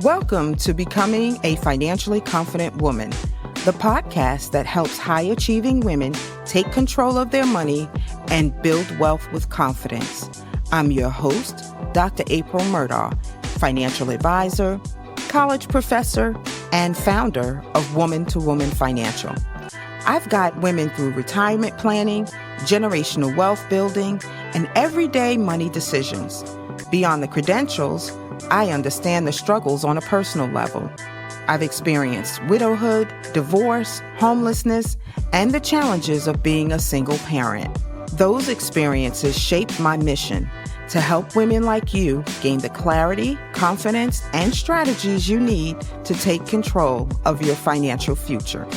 Welcome to Becoming a Financially Confident Woman, the podcast that helps high-achieving women take control of their money and build wealth with confidence. I'm your host, Dr. April Murdaugh, financial advisor, college professor, and founder of Woman to Woman Financial. I've got women through retirement planning, generational wealth building, and everyday money decisions. Beyond the credentials, I understand the struggles on a personal level. I've experienced widowhood, divorce, homelessness, and the challenges of being a single parent. Those experiences shaped my mission to help women like you gain the clarity, confidence, and strategies you need to take control of your financial future.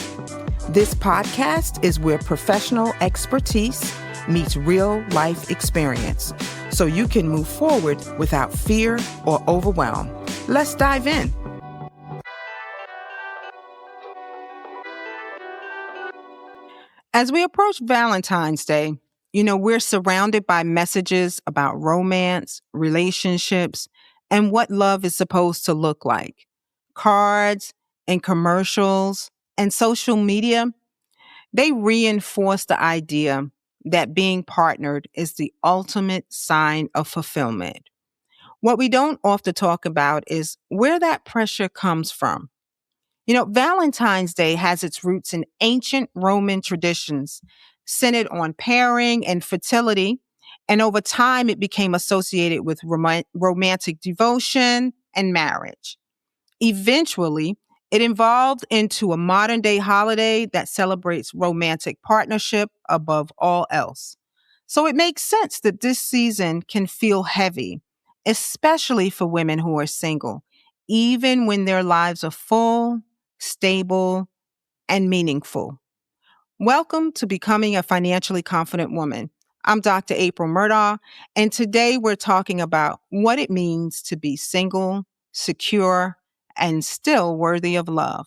This podcast is where professional expertise meets real-life experience, so you can move forward without fear or overwhelm. Let's dive in. As we approach Valentine's Day, we're surrounded by messages about romance, relationships, and what love is supposed to look like. Cards and commercials and social media, they reinforce the idea that being partnered is the ultimate sign of fulfillment. What we don't often talk about is where that pressure comes from. Valentine's Day has its roots in ancient Roman traditions centered on pairing and fertility, and over time it became associated with romantic devotion and marriage. Eventually, it evolved into a modern-day holiday that celebrates romantic partnership above all else. So it makes sense that this season can feel heavy, especially for women who are single, even when their lives are full, stable, and meaningful. Welcome to Becoming a Financially Confident Woman. I'm Dr. April Murdaugh, and today we're talking about what it means to be single, secure, and still worthy of love.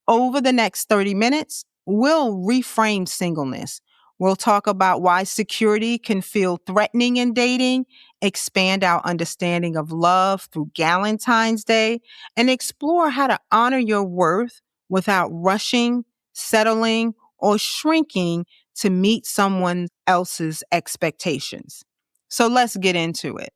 Over the next 30 minutes, we'll reframe singleness. We'll talk about why security can feel threatening in dating, expand our understanding of love through Valentine's Day, and explore how to honor your worth without rushing, settling, or shrinking to meet someone else's expectations. So let's get into it.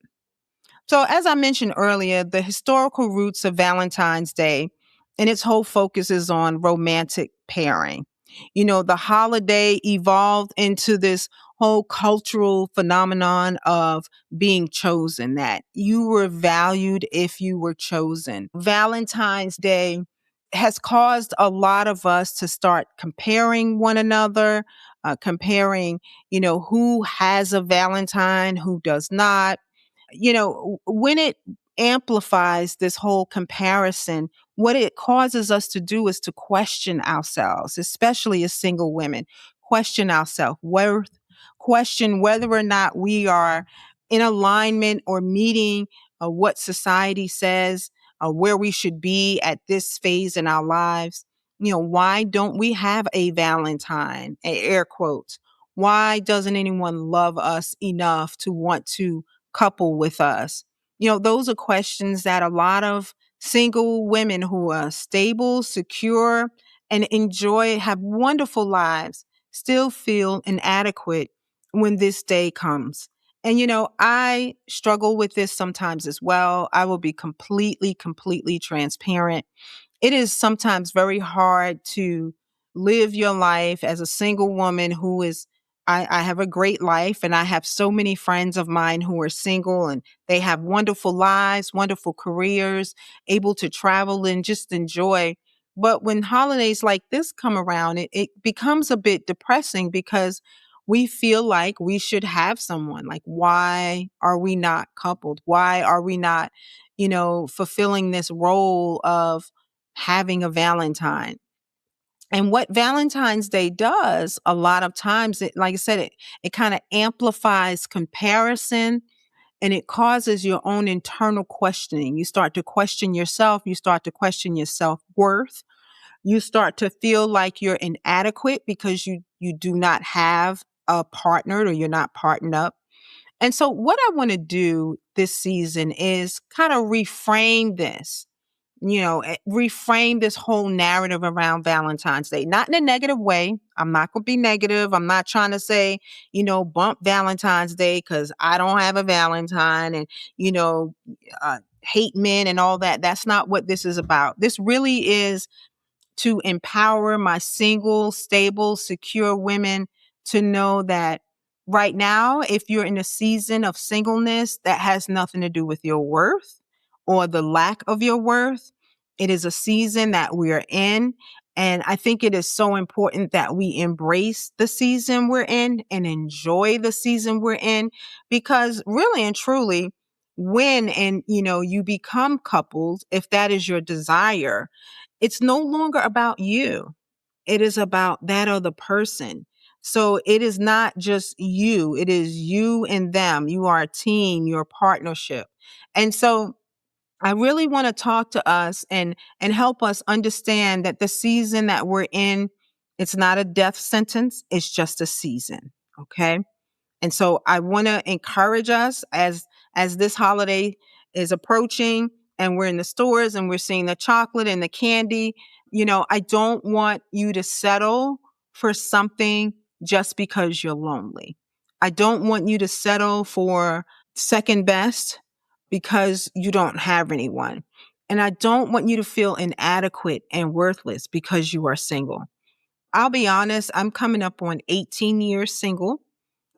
So as I mentioned earlier, the historical roots of Valentine's Day and its whole focus is on romantic pairing. The holiday evolved into this whole cultural phenomenon of being chosen, that you were valued if you were chosen. Valentine's Day has caused a lot of us to start comparing one another, comparing, who has a Valentine, who does not. When it amplifies this whole comparison, what it causes us to do is to question ourselves, especially as single women, question our self-worth, question whether or not we are in alignment or meeting what society says, where we should be at this phase in our lives. Why don't we have a Valentine, air quotes? Why doesn't anyone love us enough to want to couple with us? Those are questions that a lot of single women who are stable, secure, and have wonderful lives still feel inadequate when this day comes. And, I struggle with this sometimes as well. I will be completely transparent. It is sometimes very hard to live your life as a single woman who is I have a great life, and I have so many friends of mine who are single and they have wonderful lives, wonderful careers, able to travel and just enjoy. But when holidays like this come around, it becomes a bit depressing because we feel like we should have someone. Like, why are we not coupled? Why are we not, fulfilling this role of having a Valentine? And what Valentine's Day does a lot of times, like I said, it kind of amplifies comparison, and it causes your own internal questioning. You start to question yourself. You start to question your self-worth. You start to feel like you're inadequate because you do not have a partner, or you're not partnered up. And so what I want to do this season is kind of reframe this reframe this whole narrative around Valentine's Day, not in a negative way. I'm not going to be negative. I'm not trying to say, bump Valentine's Day because I don't have a Valentine and, you know, hate men and all that. That's not what this is about. This really is to empower my single, stable, secure women to know that right now, if you're in a season of singleness, that has nothing to do with your worth or the lack of your worth. It is a season that we are in. And I think it is so important that we embrace the season we're in and enjoy the season we're in, because really and truly, when you become coupled, if that is your desire, it's no longer about you. It is about that other person. So it is not just you. It is you and them. You are a team, you're a partnership. And so I really want to talk to us and help us understand that the season that we're in, it's not a death sentence. It's just a season. Okay. And so I want to encourage us as this holiday is approaching and we're in the stores and we're seeing the chocolate and the candy. I don't want you to settle for something just because you're lonely. I don't want you to settle for second best because you don't have anyone. And I don't want you to feel inadequate and worthless because you are single. I'll be honest, I'm coming up on 18 years single.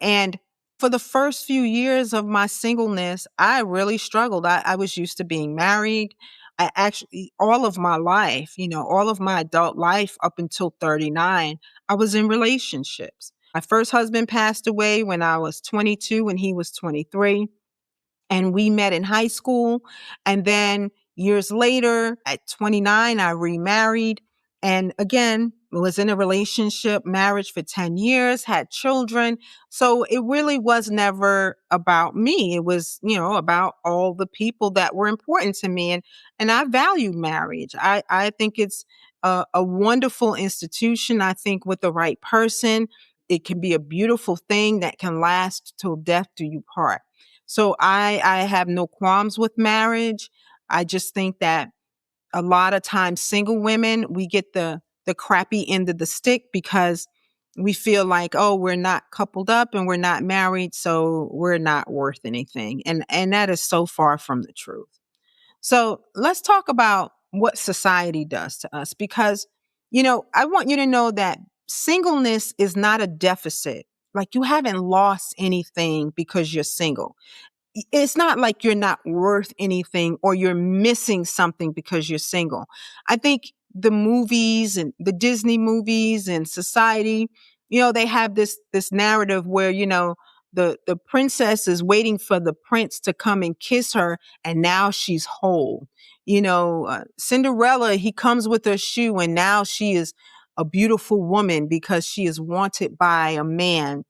And for the first few years of my singleness, I really struggled. I was used to being married. I actually, all of my life, all of my adult life up until 39, I was in relationships. My first husband passed away when I was 22 and he was 23, and we met in high school. And then years later, at 29, I remarried. And again, was in a relationship, marriage for 10 years, had children. So it really was never about me. It was, about all the people that were important to me. And I value marriage. I think it's a wonderful institution. I think with the right person, it can be a beautiful thing that can last till death do you part. So I have no qualms with marriage. I just think that a lot of times single women, we get the crappy end of the stick because we feel like, oh, we're not coupled up and we're not married, so we're not worth anything. And that is so far from the truth. So let's talk about what society does to us because, I want you to know that singleness is not a deficit. Like you haven't lost anything because you're single. It's not like you're not worth anything or you're missing something because you're single. I think the movies and the Disney movies and society, they have this narrative where, the princess is waiting for the prince to come and kiss her and now she's whole. Cinderella, he comes with her shoe and now she is a beautiful woman because she is wanted by a man.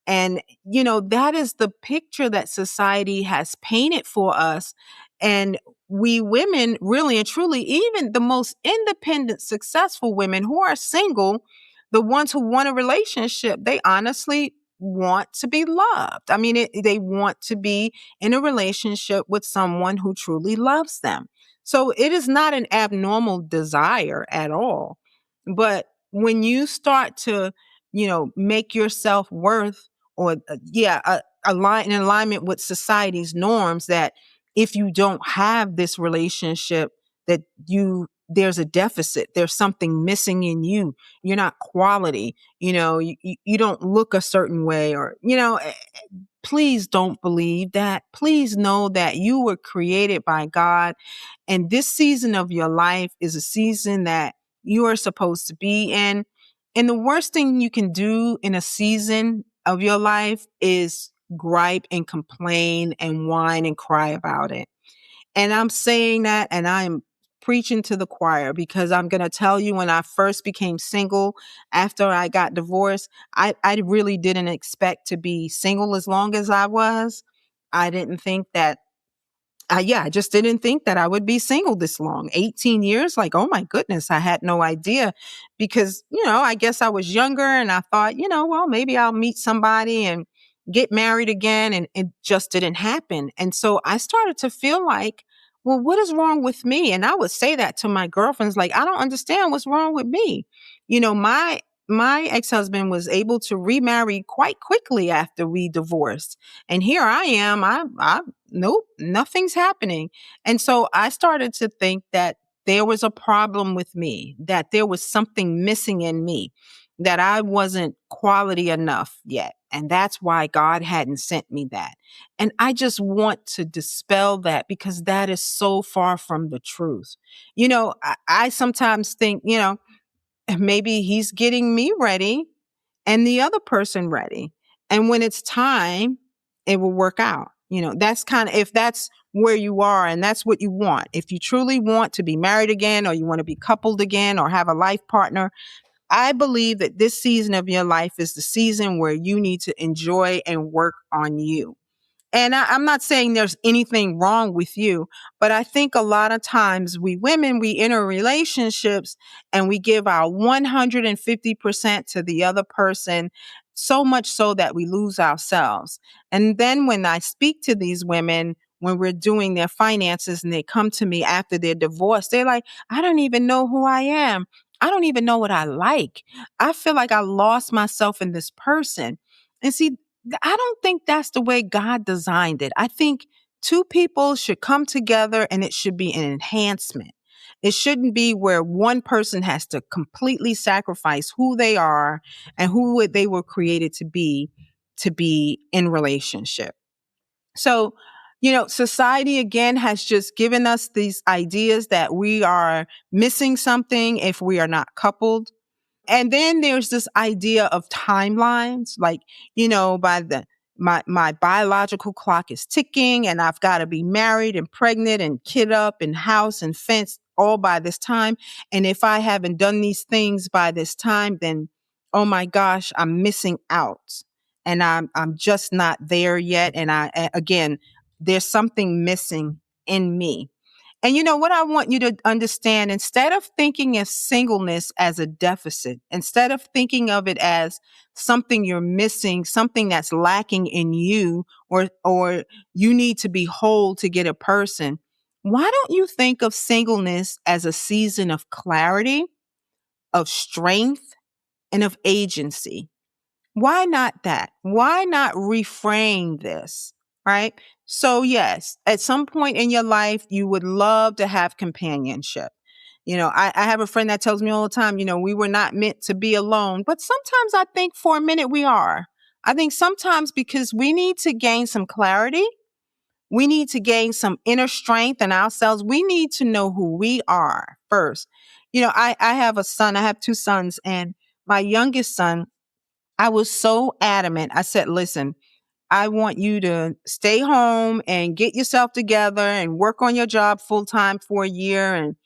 And, that is the picture that society has painted for us. And we women, really and truly, even the most independent, successful women who are single, the ones who want a relationship, they honestly want to be loved. I mean, they want to be in a relationship with someone who truly loves them. So it is not an abnormal desire at all. But when you start to, make your self worth or align in alignment with society's norms, that if you don't have this relationship, that there's a deficit, there's something missing in you, you're not quality, you don't look a certain way, or please don't believe that. Please know that you were created by God, and this season of your life is a season that you are supposed to be in. And the worst thing you can do in a season of your life is gripe and complain and whine and cry about it. And I'm saying that and I'm preaching to the choir, because I'm going to tell you, when I first became single after I got divorced, I really didn't expect to be single as long as I was. I didn't think that I just didn't think that I would be single this long. 18 years, like, oh my goodness, I had no idea, because, I guess I was younger and I thought, well, maybe I'll meet somebody and get married again. And it just didn't happen. And so I started to feel like, well, what is wrong with me? And I would say that to my girlfriends, like, I don't understand what's wrong with me. My ex-husband was able to remarry quite quickly after we divorced. And here I am. I nope, nothing's happening. And so I started to think that there was a problem with me, that there was something missing in me, that I wasn't quality enough yet. And that's why God hadn't sent me that. And I just want to dispel that because that is so far from the truth. I sometimes think, maybe he's getting me ready and the other person ready. And when it's time, it will work out. That's kind of, if that's where you are and that's what you want. If you truly want to be married again, or you want to be coupled again, or have a life partner, I believe that this season of your life is the season where you need to enjoy and work on you. And I'm not saying there's anything wrong with you, but I think a lot of times we women, we enter relationships and we give our 150% to the other person, so much so that we lose ourselves. And then when I speak to these women, when we're doing their finances and they come to me after their divorce, they're like, I don't even know who I am. I don't even know what I like. I feel like I lost myself in this person. And see, I don't think that's the way God designed it. I think two people should come together and it should be an enhancement. It shouldn't be where one person has to completely sacrifice who they are and they were created to be in relationship. So, society again has just given us these ideas that we are missing something if we are not coupled. And then there's this idea of timelines, like, by my biological clock is ticking and I've got to be married and pregnant and kid up and house and fence all by this time. And if I haven't done these things by this time, then oh my gosh, I'm missing out. And I'm just not there yet. And again, there's something missing in me. And what I want you to understand, instead of thinking of singleness as a deficit, instead of thinking of it as something you're missing, something that's lacking in you, or you need to be whole to get a person, why don't you think of singleness as a season of clarity, of strength, and of agency? Why not that? Why not reframe this? Right? So, yes, at some point in your life, you would love to have companionship. I have a friend that tells me all the time, we were not meant to be alone. But sometimes I think for a minute we are. I think sometimes because we need to gain some clarity, we need to gain some inner strength in ourselves. We need to know who we are first. I have a son, I have two sons, and my youngest son, I was so adamant. I said, listen, I want you to stay home and get yourself together and work on your job full time for a year and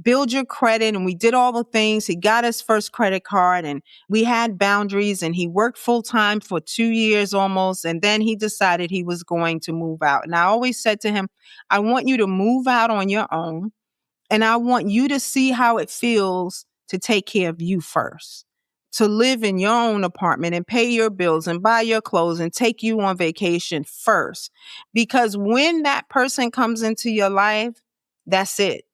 build your credit. And we did all the things. He got his first credit card and we had boundaries, and he worked full time for 2 years almost. And then he decided he was going to move out. And I always said to him, I want you to move out on your own. And I want you to see how it feels to take care of you first, to live in your own apartment and pay your bills and buy your clothes and take you on vacation first. Because when that person comes into your life, that's it.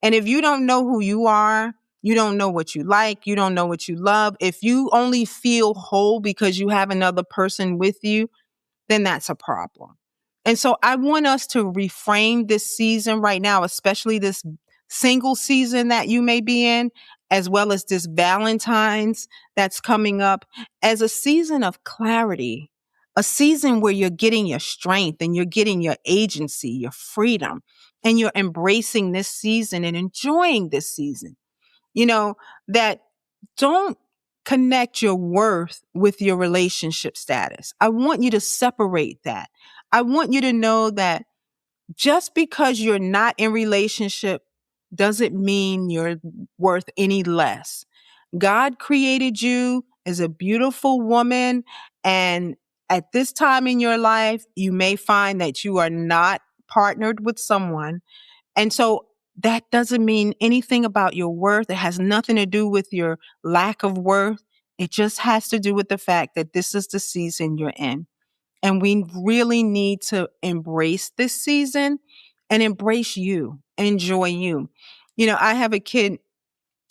And if you don't know who you are, you don't know what you like, you don't know what you love, if you only feel whole because you have another person with you, then that's a problem. And so I want us to reframe this season right now, especially this single season that you may be in, as well as this Valentine's that's coming up, as a season of clarity, a season where you're getting your strength and you're getting your agency, your freedom, and you're embracing this season and enjoying this season. That don't connect your worth with your relationship status. I want you to separate that. I want you to know that just because you're not in relationship doesn't mean you're worth any less. God created you as a beautiful woman, and at this time in your life, you may find that you are not partnered with someone. And so that doesn't mean anything about your worth. It has nothing to do with your lack of worth. It just has to do with the fact that this is the season you're in. And we really need to embrace this season and embrace you, enjoy you. I have a kid.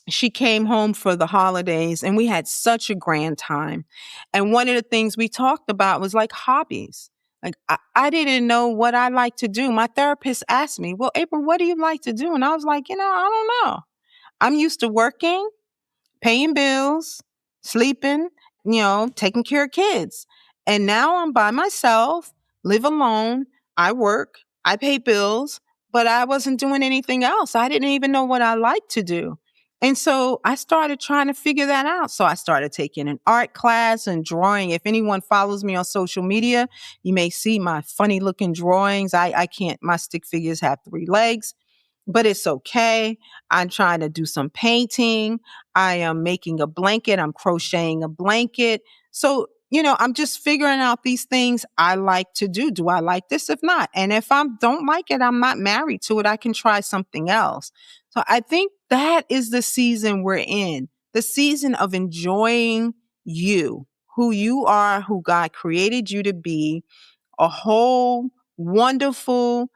She came home for the holidays and we had such a grand time. And one of the things we talked about was like hobbies. Like I didn't know what I like to do. My therapist asked me, well, April, what do you like to do? And I was like, I don't know. I'm used to working, paying bills, sleeping, taking care of kids. And now I'm by myself, live alone. I work, I pay bills, but I wasn't doing anything else. I didn't even know what I like to do. And so I started trying to figure that out. So I started taking an art class and drawing. If anyone follows me on social media, you may see my funny looking drawings. I can't, my stick figures have 3 legs, but it's okay. I'm trying to do some painting. I am making a blanket. I'm crocheting a blanket. So, I'm just figuring out these things I like to do. Do I like this? If not, and if I don't like it, I'm not married to it. I can try something else. So I think that is the season we're in, the season of enjoying you, who you are, who God created you to be, a whole, wonderful,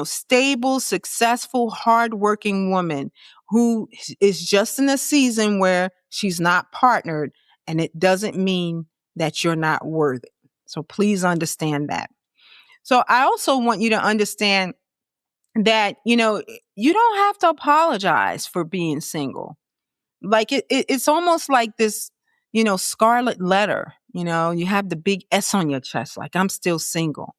stable, successful, hardworking woman who is just in a season where she's not partnered, and it doesn't mean that you're not worthy. So please understand that. So I also want you to understand that, you don't have to apologize for being single. Like it's almost like this, scarlet letter, you have the big S on your chest, like I'm still single.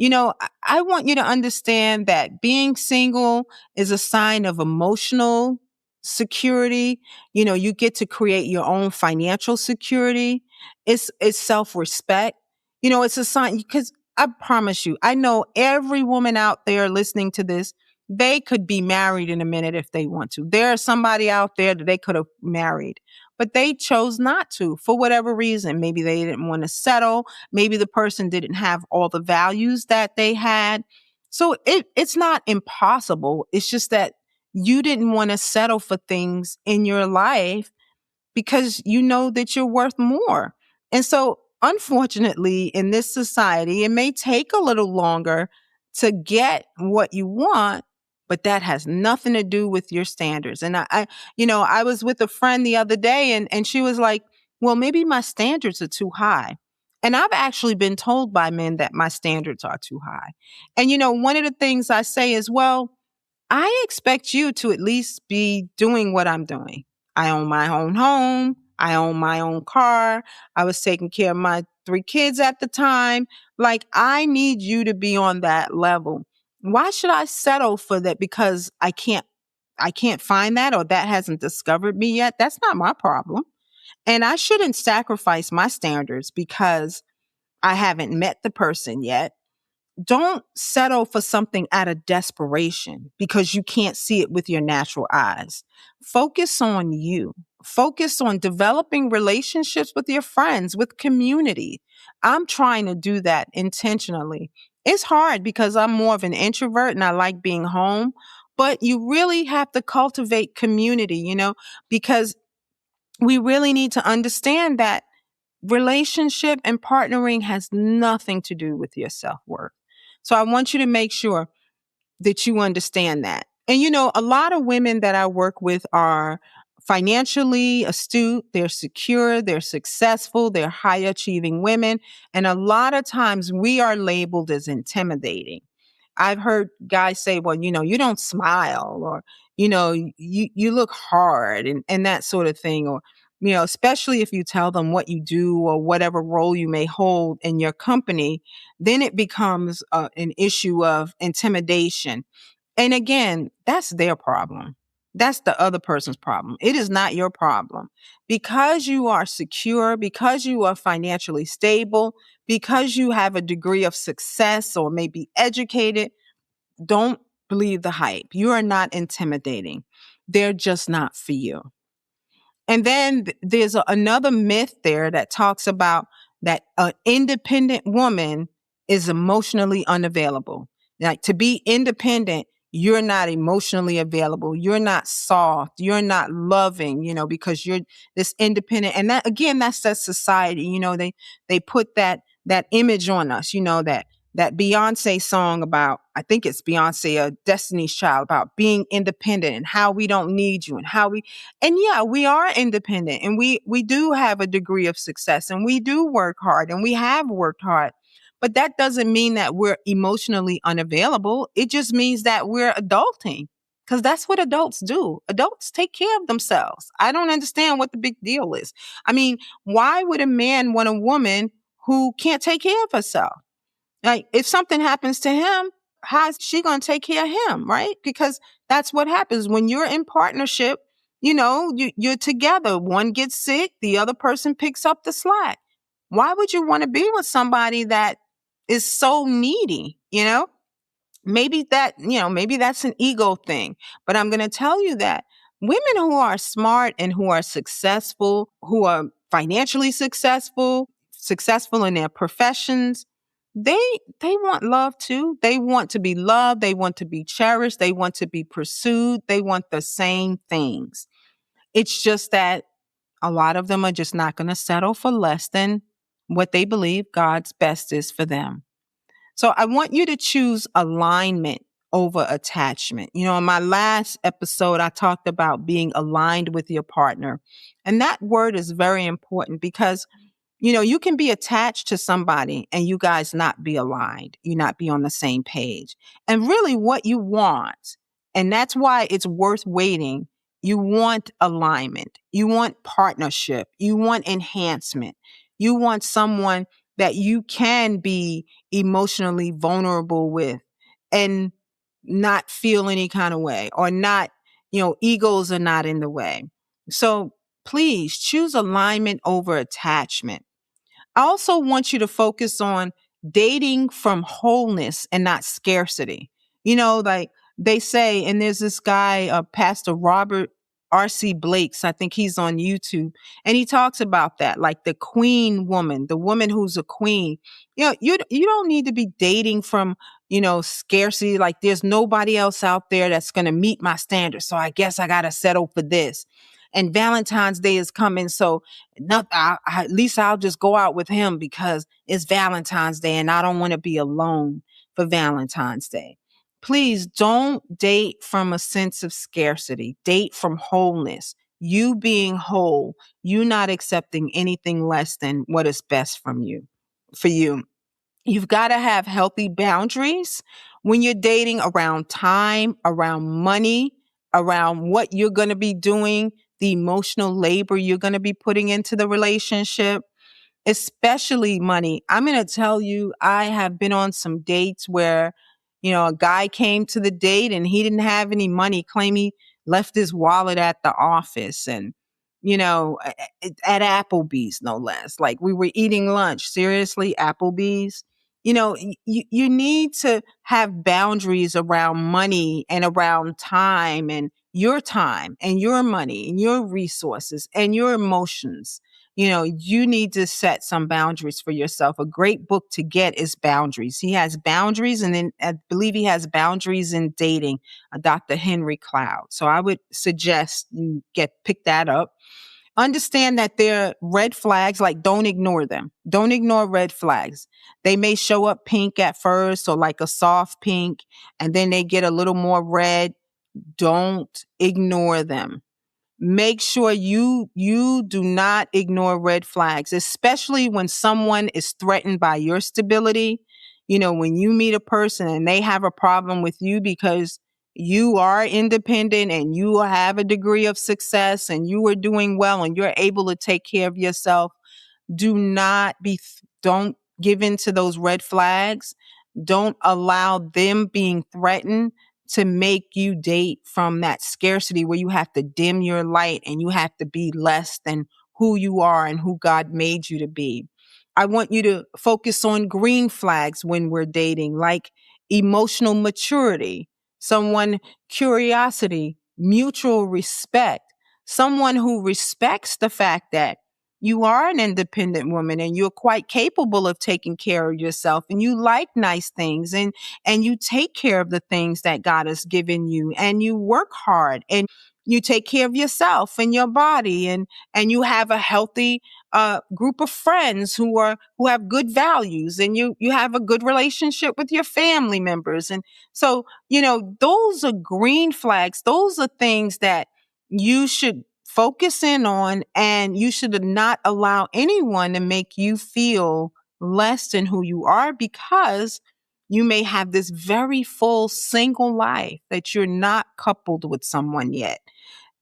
I want you to understand that being single is a sign of emotional security. You get to create your own financial security. It's self-respect. It's a sign because I promise you, I know every woman out there listening to this, they could be married in a minute if they want to. There's somebody out there that they could have married, but they chose not to for whatever reason. Maybe they didn't want to settle. Maybe the person didn't have all the values that they had. So it's not impossible. It's just that you didn't want to settle for things in your life because you know that you're worth more. And so, unfortunately, in this society, it may take a little longer to get what you want, but that has nothing to do with your standards. And I was with a friend the other day and she was like, well, maybe my standards are too high. And I've actually been told by men that my standards are too high. And, one of the things I say is, well, I expect you to at least be doing what I'm doing. I own my own home. I own my own car. I was taking care of my 3 kids at the time. Like, I need you to be on that level. Why should I settle for that because I can't find that or that hasn't discovered me yet? That's not my problem. And I shouldn't sacrifice my standards because I haven't met the person yet. Don't settle for something out of desperation because you can't see it with your natural eyes. Focus on you. Focus on developing relationships with your friends, with community. I'm trying to do that intentionally. It's hard because I'm more of an introvert and I like being home, but you really have to cultivate community, because we really need to understand that relationship and partnering has nothing to do with your self-worth. So I want you to make sure that you understand that. And a lot of women that I work with are financially astute, they're secure, they're successful, they're high achieving women. And a lot of times we are labeled as intimidating. I've heard guys say, well, you don't smile or, you look hard and that sort of thing. Or, especially if you tell them what you do or whatever role you may hold in your company, then it becomes an issue of intimidation. And again, that's their problem. That's the other person's problem. It is not your problem. Because you are secure, because you are financially stable, because you have a degree of success or maybe educated, don't believe the hype. You are not intimidating. They're just not for you. And then there's another myth there that talks about that an independent woman is emotionally unavailable. Like to be independent, you're not emotionally available. You're not soft. You're not loving, because you're this independent. And that again, that's that society. They put that image on us, that that Beyonce song about, I think it's Beyonce, Destiny's Child, about being independent and how we don't need you and how we, and yeah, we are independent and we do have a degree of success and we do work hard and we have worked hard. But that doesn't mean that we're emotionally unavailable. It just means that we're adulting because that's what adults do. Adults take care of themselves. I don't understand what the big deal is. I mean, why would a man want a woman who can't take care of herself? Like, if something happens to him, how's she going to take care of him, right? Because that's what happens when you're in partnership. You're together. One gets sick, the other person picks up the slack. Why would you want to be with somebody that is so needy? Maybe that's an ego thing. But I'm going to tell you that women who are smart and who are successful, who are financially successful in their professions, they they want love too. They want to be loved, they want to be cherished, they want to be pursued, they want the same things. It's just that a lot of them are just not going to settle for less than what they believe God's best is for them. So I want you to choose alignment over attachment. In my last episode, I talked about being aligned with your partner. And that word is very important because you can be attached to somebody and you guys not be aligned, you not be on the same page. And really what you want, and that's why it's worth waiting, you want alignment, you want partnership, you want enhancement, you want someone that you can be emotionally vulnerable with and not feel any kind of way or not, egos are not in the way. So please choose alignment over attachment. I also want you to focus on dating from wholeness and not scarcity. Like they say, and there's this guy, Pastor Robert R.C. Blakes, I think he's on YouTube, and he talks about that, like the queen woman, the woman who's a queen. You don't need to be dating from, scarcity, like there's nobody else out there that's going to meet my standards. So I guess I got to settle for this. And Valentine's Day is coming, so at least I'll just go out with him because it's Valentine's Day and I don't want to be alone for Valentine's Day. Please don't date from a sense of scarcity. Date from wholeness. You being whole, you not accepting anything less than what is best for you. You've got to have healthy boundaries when you're dating around time, around money, around what you're going to be doing, the emotional labor you're going to be putting into the relationship, especially money. I'm going to tell you, I have been on some dates where, a guy came to the date and he didn't have any money, claim he left his wallet at the office and, at Applebee's, no less. Like we were eating lunch. Seriously, Applebee's. You need to have boundaries around money and around time and your money and your resources and your emotions. You need to set some boundaries for yourself. A great book to get is Boundaries. He has boundaries, and then I believe he has boundaries in dating, Dr. Henry Cloud. So I would suggest you pick that up. Understand that there are red flags, like don't ignore them. Don't ignore red flags. They may show up pink at first or like a soft pink, and then they get a little more red. Don't ignore them. Make sure you do not ignore red flags, especially when someone is threatened by your stability. When you meet a person and they have a problem with you because you are independent and you have a degree of success and you are doing well and you're able to take care of yourself, don't give in to those red flags. Don't allow them being threatened to make you date from that scarcity where you have to dim your light and you have to be less than who you are and who God made you to be. I want you to focus on green flags when we're dating, like emotional maturity, someone curiosity, mutual respect, someone who respects the fact that you are an independent woman and you're quite capable of taking care of yourself and you like nice things and you take care of the things that God has given you and you work hard. And you take care of yourself and your body, and you have a healthy group of friends who have good values, and you have a good relationship with your family members. And so, those are green flags. Those are things that you should focus in on, and you should not allow anyone to make you feel less than who you are, because you may have this very full single life that you're not coupled with someone yet.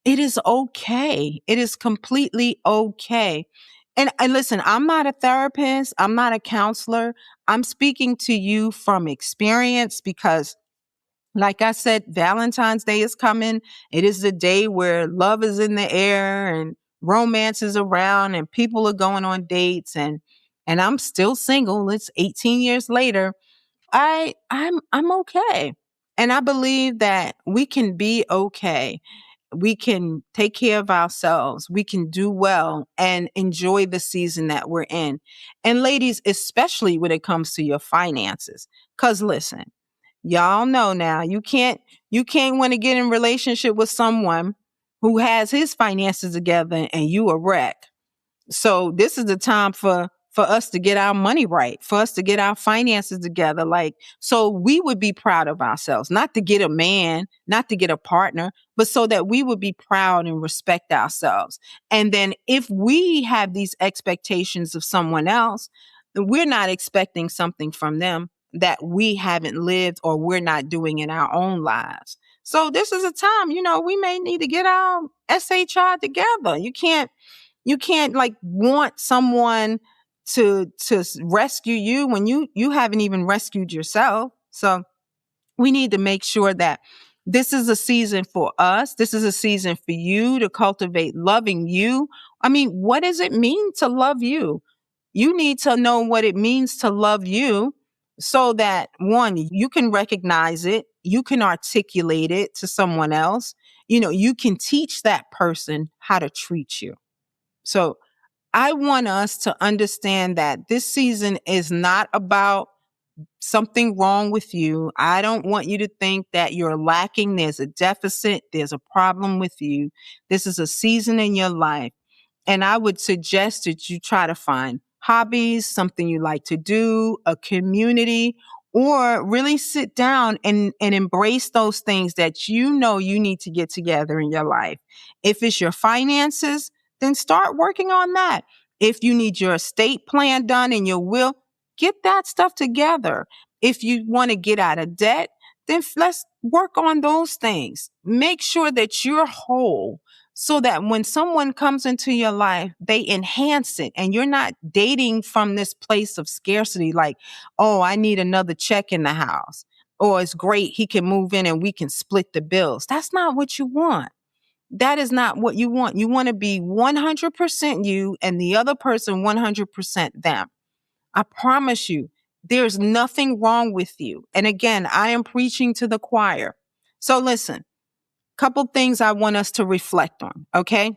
It is okay. It is completely okay. And listen, I'm not a therapist. I'm not a counselor. I'm speaking to you from experience because, like I said, Valentine's Day is coming. It is the day where love is in the air and romance is around and people are going on dates, and I'm still single. It's 18 years later. I'm okay. And I believe that we can be okay. We can take care of ourselves. We can do well and enjoy the season that we're in. And ladies, especially when it comes to your finances. Cuz listen, y'all know now, you can't want to get in relationship with someone who has his finances together and you a wreck. So this is the time for us to get our money right, for us to get our finances together. Like, so we would be proud of ourselves, not to get a man, not to get a partner, but so that we would be proud and respect ourselves. And then if we have these expectations of someone else, then we're not expecting something from them that we haven't lived or we're not doing in our own lives. So this is a time, we may need to get our SHI together. You can't like want someone to rescue you when you haven't even rescued yourself. So we need to make sure that this is a season for us. This is a season for you to cultivate loving you. I mean, what does it mean to love you? You need to know what it means to love you, so that one, you can recognize it, you can articulate it to someone else. You can teach that person how to treat you. So I want us to understand that this season is not about something wrong with you. I don't want you to think that you're lacking. There's a deficit. There's a problem with you. This is a season in your life. And I would suggest that you try to find hobbies, something you like to do, a community, or really sit down and embrace those things that you need to get together in your life. If it's your finances, then start working on that. If you need your estate plan done and your will, get that stuff together. If you want to get out of debt, then let's work on those things. Make sure that you're whole, so that when someone comes into your life, they enhance it. And you're not dating from this place of scarcity, like, oh, I need another check in the house. Or it's great, he can move in and we can split the bills. That's not what you want. That is not what you want. You want to be 100% you and the other person 100% them. I promise you, there's nothing wrong with you. And again, I am preaching to the choir. So listen, couple things I want us to reflect on, okay?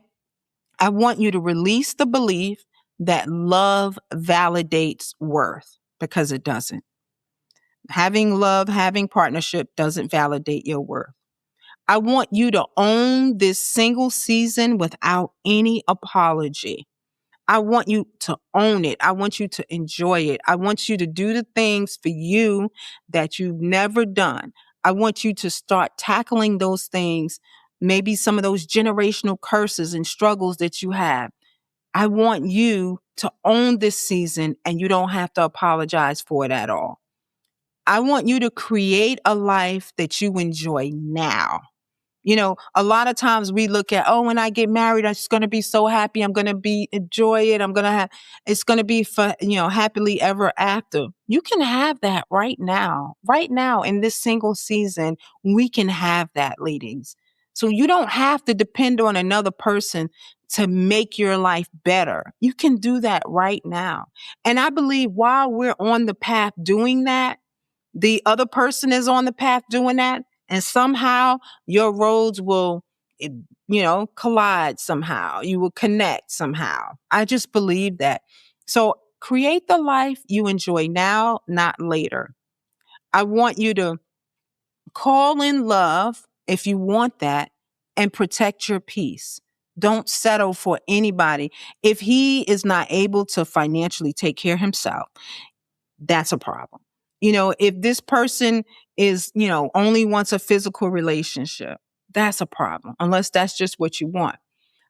I want you to release the belief that love validates worth, because it doesn't. Having love, having partnership doesn't validate your worth. I want you to own this single season without any apology. I want you to own it. I want you to enjoy it. I want you to do the things for you that you've never done. I want you to start tackling those things, maybe some of those generational curses and struggles that you have. I want you to own this season, and you don't have to apologize for it at all. I want you to create a life that you enjoy now. A lot of times we look at, oh, when I get married, I'm just going to be so happy. I'm going to enjoy it. It's going to be for, happily ever after. You can have that right now. Right now in this single season, we can have that, ladies. So you don't have to depend on another person to make your life better. You can do that right now. And I believe while we're on the path doing that, the other person is on the path doing that, and somehow your roads will, eh, collide somehow. You will connect somehow. I just believe that. So create the life you enjoy now, not later. I want you to call in love if you want that, and protect your peace. Don't settle for anybody. If he is not able to financially take care of himself, that's a problem. If this person is, only wants a physical relationship, that's a problem, unless that's just what you want.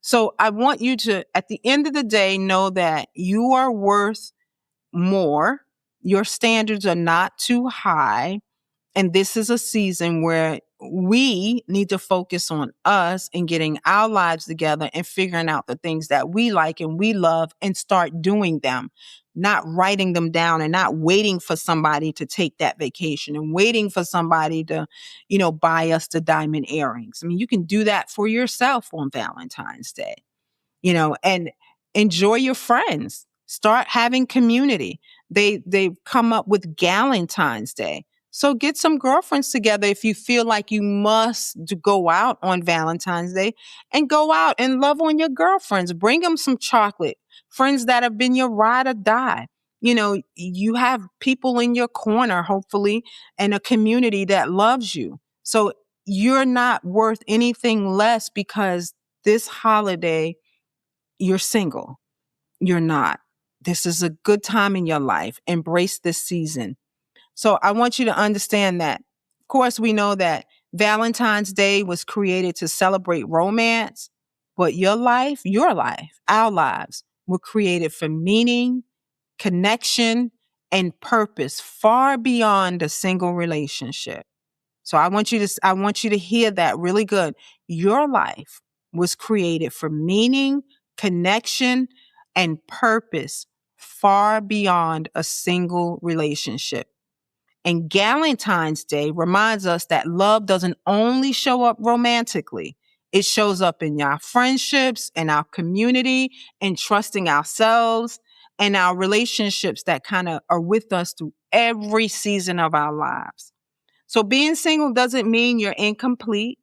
So I want you to, at the end of the day, know that you are worth more. Your standards are not too high. And this is a season where we need to focus on us and getting our lives together and figuring out the things that we like and we love and start doing them, not writing them down and not waiting for somebody to take that vacation and waiting for somebody to, buy us the diamond earrings. I mean, you can do that for yourself on Valentine's Day. And enjoy your friends. Start having community. They've come up with Galentine's Day. So get some girlfriends together if you feel like you must go out on Valentine's Day, and go out and love on your girlfriends. Bring them some chocolate. Friends that have been your ride or die. You have people in your corner, hopefully, and a community that loves you. So you're not worth anything less because this holiday you're single. You're not. This is a good time in your life. Embrace this season. So I want you to understand that. Of course, we know that Valentine's Day was created to celebrate romance, but your life, our lives were created for meaning, connection, and purpose far beyond a single relationship. So I want you to hear that really good. Your life was created for meaning, connection, and purpose far beyond a single relationship. And Galentine's Day reminds us that love doesn't only show up romantically. It shows up in our friendships and our community and trusting ourselves and our relationships that kind of are with us through every season of our lives. So being single doesn't mean you're incomplete.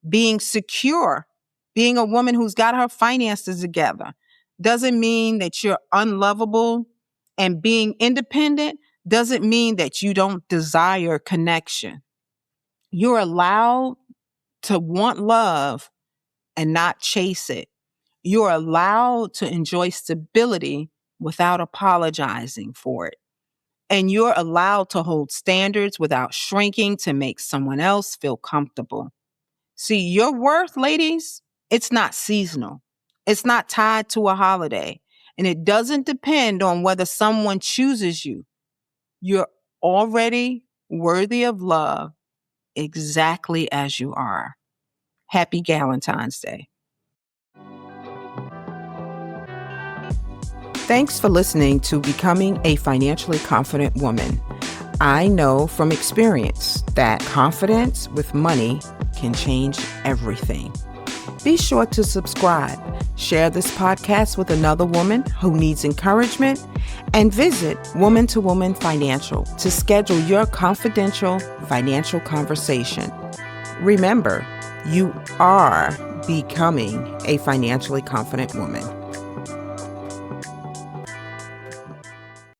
Being secure, being a woman who's got her finances together, doesn't mean that you're unlovable. And being independent doesn't mean that you don't desire connection. You're allowed to want love and not chase it. You're allowed to enjoy stability without apologizing for it. And you're allowed to hold standards without shrinking to make someone else feel comfortable. See, your worth, ladies, it's not seasonal. It's not tied to a holiday. And it doesn't depend on whether someone chooses you. You're already worthy of love exactly as you are. Happy Galentine's Day. Thanks for listening to Becoming a Financially Confident Woman. I know from experience that confidence with money can change everything. Be sure to subscribe, share this podcast with another woman who needs encouragement, and visit Woman to Woman Financial to schedule your confidential financial conversation. Remember, you are becoming a financially confident woman.